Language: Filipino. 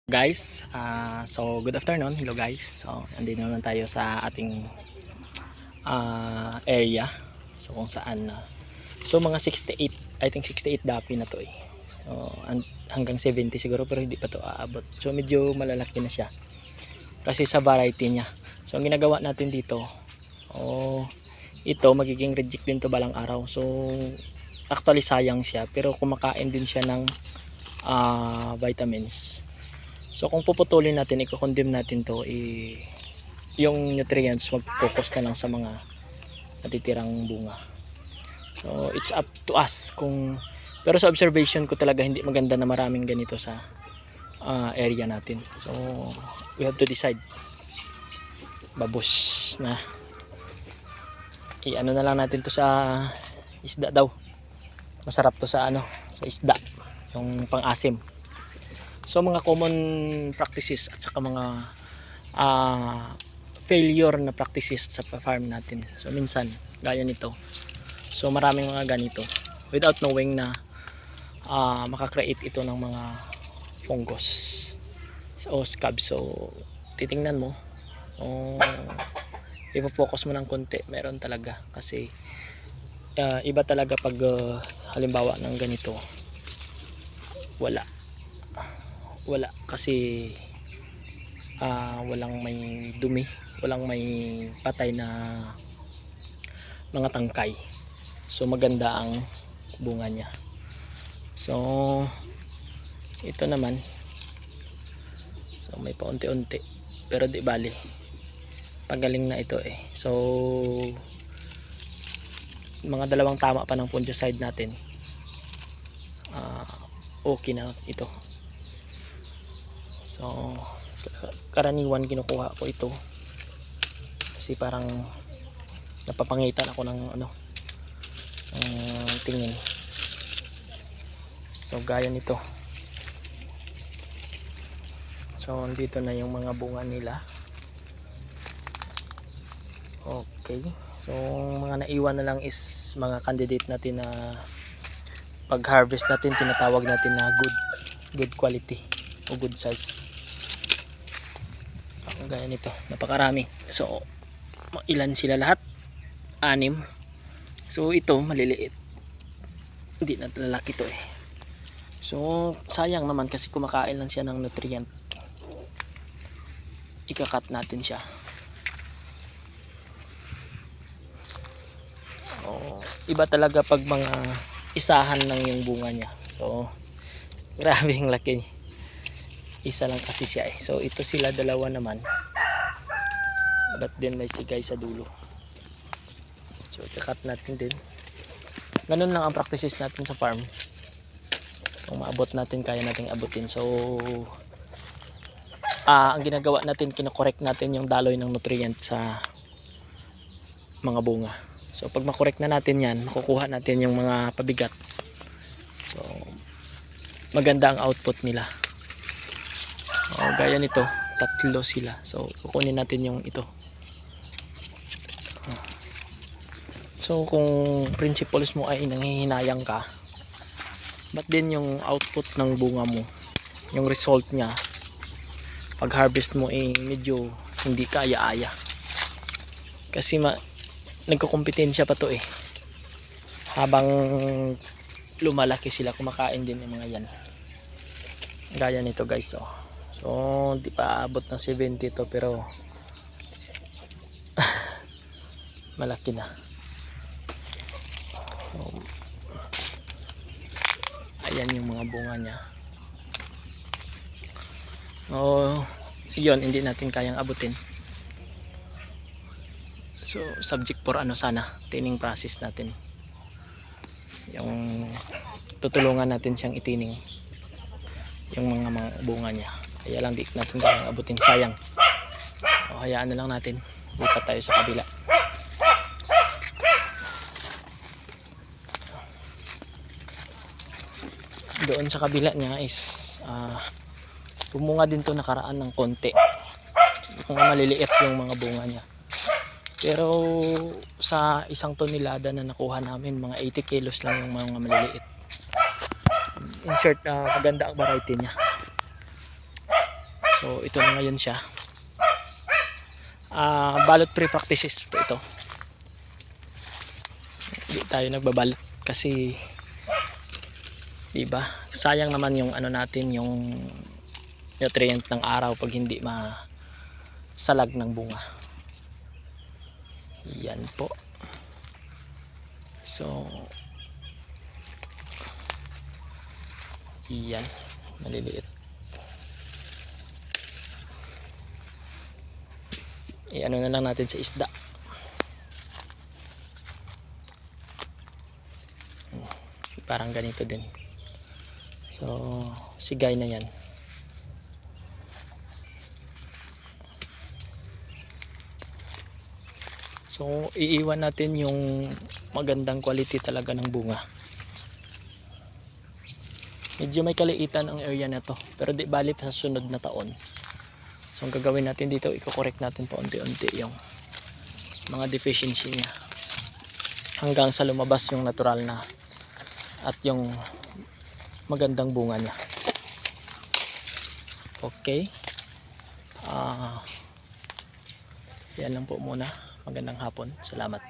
Guys, so good afternoon. Hello guys. So andito naman tayo sa ating area. So kung saan so mga 68, I think 68 dapi na to eh. Hanggang 70 siguro pero hindi pa to aabot. So medyo malalaki na siya. Kasi sa variety niya. So ang ginagawa natin dito, ito magiging reject din to balang araw. So actually sayang siya pero kumakain din siya ng vitamins. So kung puputulin natin, i-condemn natin to, yung nutrients mag-focus na lang sa mga natitirang bunga. So it's up to us pero sa observation ko talaga hindi maganda na maraming ganito sa area natin. So we have to decide. Babos na. I-ano na lang natin to sa isda daw. Masarap to sa sa isda, yung pang-asim. So mga common practices at saka mga failure na practices sa farm natin. So minsan gaya nito. So maraming mga ganito without knowing na makakreate ito ng mga fungus o scabs. So titingnan mo, ipo-focus mo ng konti, meron talaga kasi iba talaga pag halimbawa ng ganito wala kasi walang may dumi, walang may patay na mga tangkay. So maganda ang bunga niya. So ito naman, so may paunti-unti pero di bali, pagaling na ito eh. So mga dalawang tama pa ng fungicide natin, okay na ito. So karaniwan kinukuha ko ito kasi parang napapangitan ako ng tingin. So gaya nito, so dito na yung mga bunga nila. Okay, so mga naiwan na lang is mga candidate natin na pag harvest natin tinatawag natin na good quality o good size. Gaya nito, napakarami. So ilan sila lahat? 6. So ito maliliit, hindi na lalaki to eh. So sayang naman kasi kumakain lang siya ng nutrient. Ikakat natin siya. Iba talaga pag mga isahan lang yung bunga niya. So grabe yung laki. Isa lang kasi siya eh. So ito sila dalawa naman, but then may sigay sa dulo. So ikakat natin din. Ganun lang ang practices natin sa farm. Kung maabot natin, kaya nating abutin. So ang ginagawa natin, kinokorek natin yung daloy ng nutrient sa mga bunga. So pag makorek na natin yan, makukuha natin yung mga pabigat. So maganda ang output nila. Gaya nito, 3 sila. So kukunin natin yung ito. So kung principles mo ay nanghihinayang ka, but din yung output ng bunga mo, yung result niya pag harvest mo medyo hindi kaaya-aya. Kasi nagkukumpetensya pa to eh. Habang lumalaki sila, kumakain din yung mga yan. Gaya nito guys. So di pa abot ng 70 to pero malaki na. So, ayan yung mga bunga niya. Yun, hindi natin kayang abutin. So subject for sana tining process natin, yung tutulungan natin siyang itining yung mga bunga niya. Kaya lang di natin kayang abutin, sayang. Hayaan na lang natin, lipat tayo sa kabila. Doon sa kabila niya is bumunga din to nakaraan ng konti, mga maliliit yung mga bunga niya. Pero sa isang tonelada na nakuha namin, mga 80 kilos lang yung mga maliliit. In short, maganda ang variety niya. So ito na ngayon siya. Balot pre-practices po ito. Hindi tayo nagbabalot kasi diba sayang naman yung ano natin, yung nutrient ng araw pag hindi masalag ng bunga. Yan po. So yan, maliliit. I-ano na lang natin sa isda. Parang ganito din. So sigay na yan. So iiwan natin yung magandang quality talaga ng bunga. Medyo may kaliitan ang area na to, pero di bali sa sunod na taon. So ang gagawin natin dito, i-correct natin paunti-unti yung mga deficiency niya hanggang sa lumabas yung natural na at yung magandang bunga niya. Okay. Yan lang po muna. Magandang hapon. Salamat.